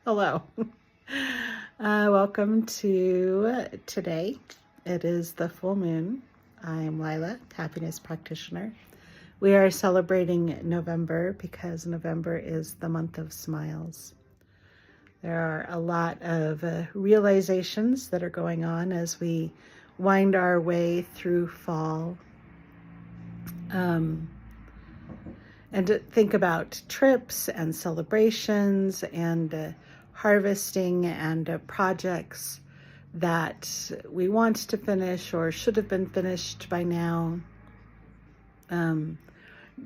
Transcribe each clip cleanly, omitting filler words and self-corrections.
Hello. Welcome to today. It is the full moon. I'm Lila, happiness practitioner. We are celebrating November because November is the month of smiles. There are a lot of realizations that are going on as we wind our way through fall. And to think about trips and celebrations and harvesting and projects that we want to finish or should have been finished by now.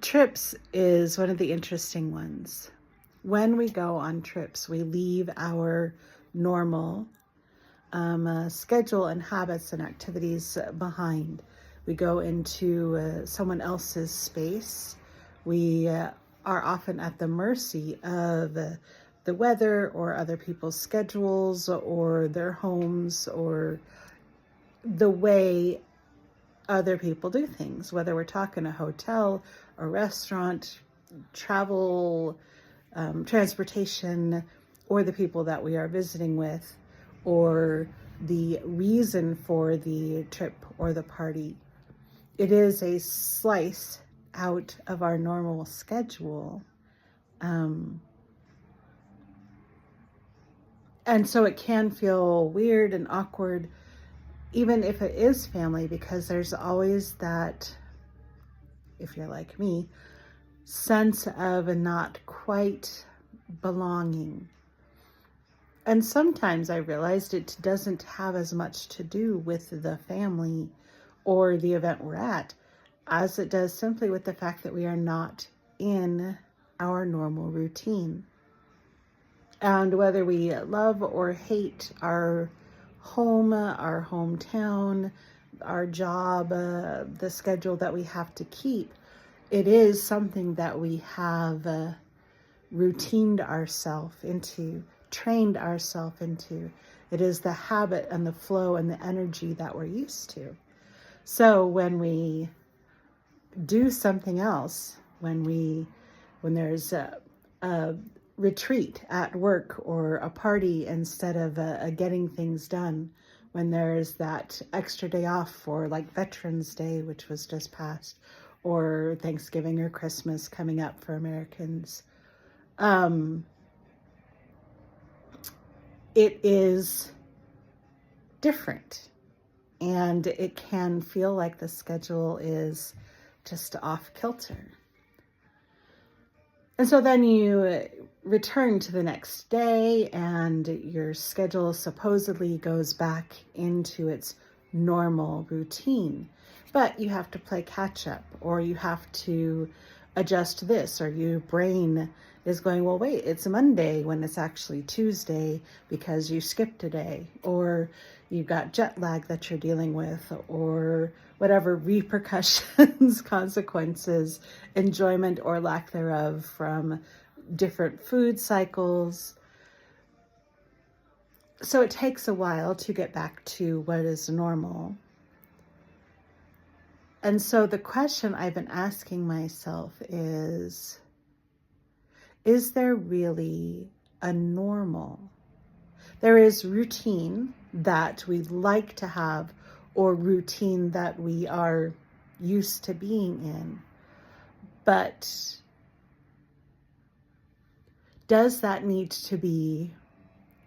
Trips is one of the interesting ones. When we go on trips, we leave our normal schedule and habits and activities behind. We go into someone else's space. We are often at the mercy of the weather or other people's schedules or their homes or the way other people do things, whether we're talking a hotel, a restaurant, travel, transportation, or the people that we are visiting with, or the reason for the trip or the party. It is a slice out of our normal schedule. And so it can feel weird and awkward, even if it is family, because there's always that, if you're like me, sense of not quite belonging. And sometimes I realized it doesn't have as much to do with the family or the event we're at as it does simply with the fact that we are not in our normal routine. And whether we love or hate our home, our hometown, our job, the schedule that we have to keep, it is something that we have routined ourselves into, trained ourselves into. It is the habit and the flow and the energy that we're used to. So when we do something else, when there's a retreat at work or a party instead of getting things done, when there's that extra day off for like Veterans Day, which was just passed, or Thanksgiving or Christmas coming up for Americans, it is different. And it can feel like the schedule is just off kilter. And so then you return to the next day and your schedule supposedly goes back into its normal routine. But you have to play catch up, or you have to adjust this, or your brain is going, well, wait, it's Monday when it's actually Tuesday because you skipped a day, or you've got jet lag that you're dealing with, or whatever repercussions, consequences, enjoyment or lack thereof from different food cycles. So it takes a while to get back to what is normal. And so the question I've been asking myself is there really a normal? There is routine that we like to have, or routine that we are used to being in. But does that need to be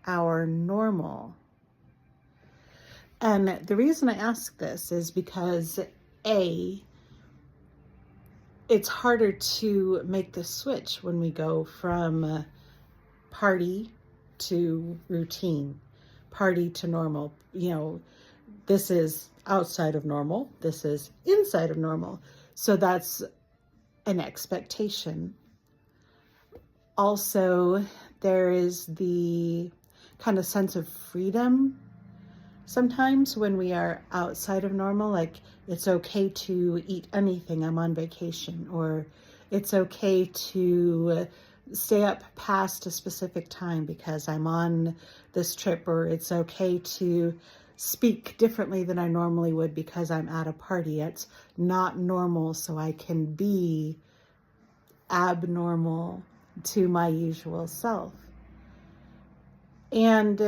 our normal? And the reason I ask this is because it's harder to make the switch when we go from party to routine, party to normal. You know, this is outside of normal, this is inside of normal. So that's an expectation. Also, there is the kind of sense of freedom sometimes when we are outside of normal, like it's okay to eat anything, I'm on vacation, or it's okay to stay up past a specific time because I'm on this trip, or it's okay to speak differently than I normally would because I'm at a party. It's not normal, so I can be abnormal to my usual self. And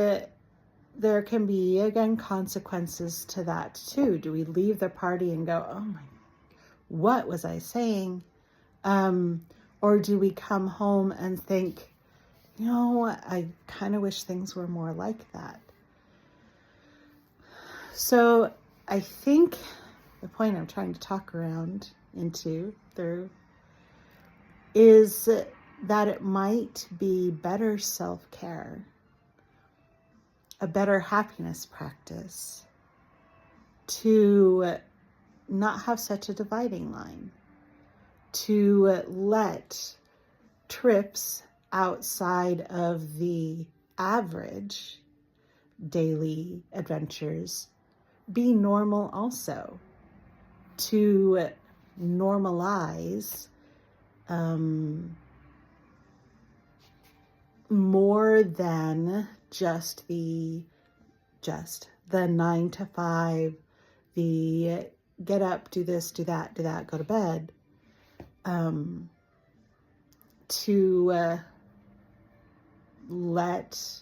there can be, again, consequences to that too. Do we leave the party and go, oh my, what was I saying? Or do we come home and think, I kind of wish things were more like that. So I think the point I'm trying to talk around through is that it might be better self-care, a better happiness practice, to not have such a dividing line, to let trips outside of the average daily adventures be normal also, to normalize more than just the 9 to 5, the get up, do this, do that, go to bed, to let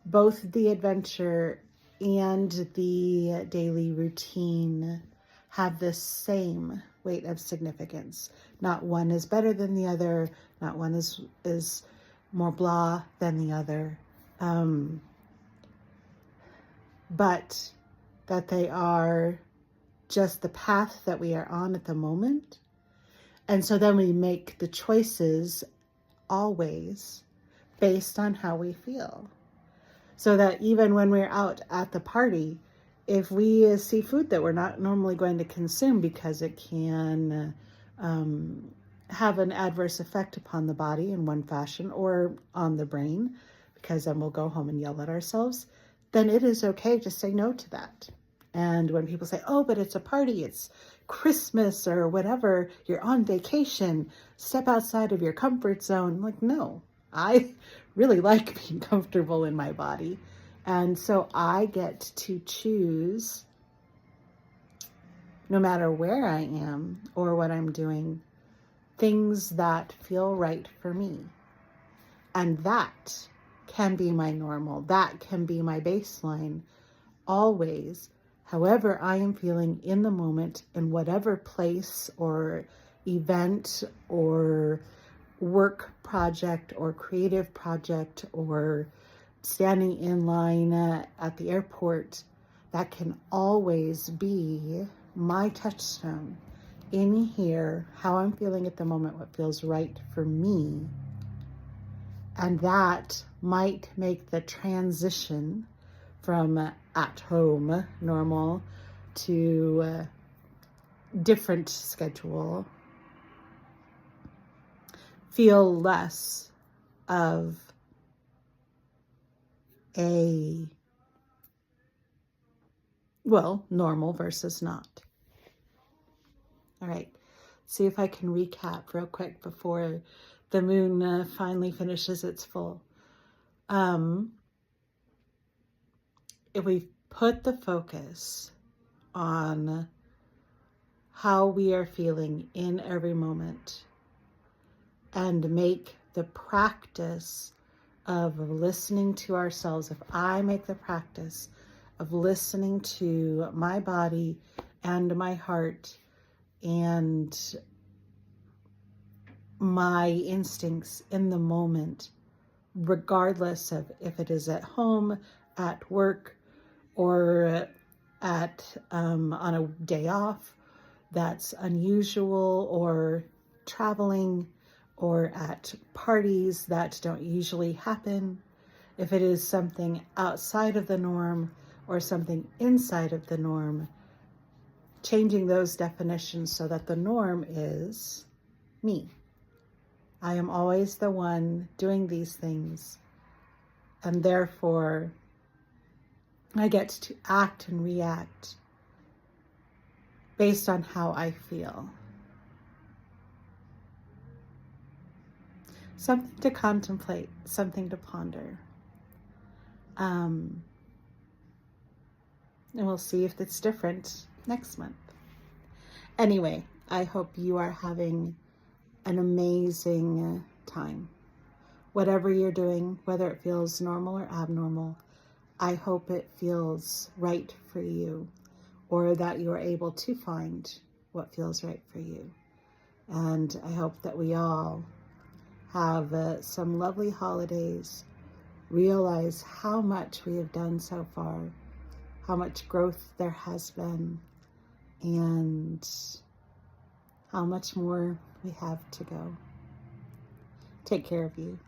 both the adventure and the daily routine have the same weight of significance. Not one is better than the other, not one is more blah than the other, but that they are just the path that we are on at the moment. And so then we make the choices always based on how we feel. So that even when we're out at the party, if we see food that we're not normally going to consume because it can have an adverse effect upon the body in one fashion or on the brain, because then we'll go home and yell at ourselves, then it is okay to say no to that. And when people say, oh, but it's a party, it's Christmas or whatever, you're on vacation, step outside of your comfort zone. I'm like, no, I really like being comfortable in my body. And so I get to choose, no matter where I am or what I'm doing, things that feel right for me. And that can be my normal. That can be my baseline always. However I am feeling in the moment, in whatever place or event or work project or creative project or standing in line at the airport, that can always be my touchstone in here, how I'm feeling at the moment, what feels right for me. And that might make the transition from at home normal to different schedule feel less of a, normal versus not. All right, see if I can recap real quick before the moon finally finishes its full. If we put the focus on how we are feeling in every moment and make the practice of listening to ourselves, if I make the practice of listening to my body and my heart and my instincts in the moment, regardless of if it is at home, at work, or at on a day off that's unusual, or traveling, or at parties that don't usually happen, if it is something outside of the norm or something inside of the norm, changing those definitions so that the norm is me. I am always the one doing these things, and therefore I get to act and react based on how I feel. Something to contemplate, something to ponder. And we'll see if it's different next month. Anyway, I hope you are having an amazing time. whatever you're doing, whether it feels normal or abnormal, I hope it feels right for you, or that you're able to find what feels right for you. And I hope that we all have some lovely holidays, realize how much we have done so far, how much growth there has been, and how much more we have to go. Take care of you.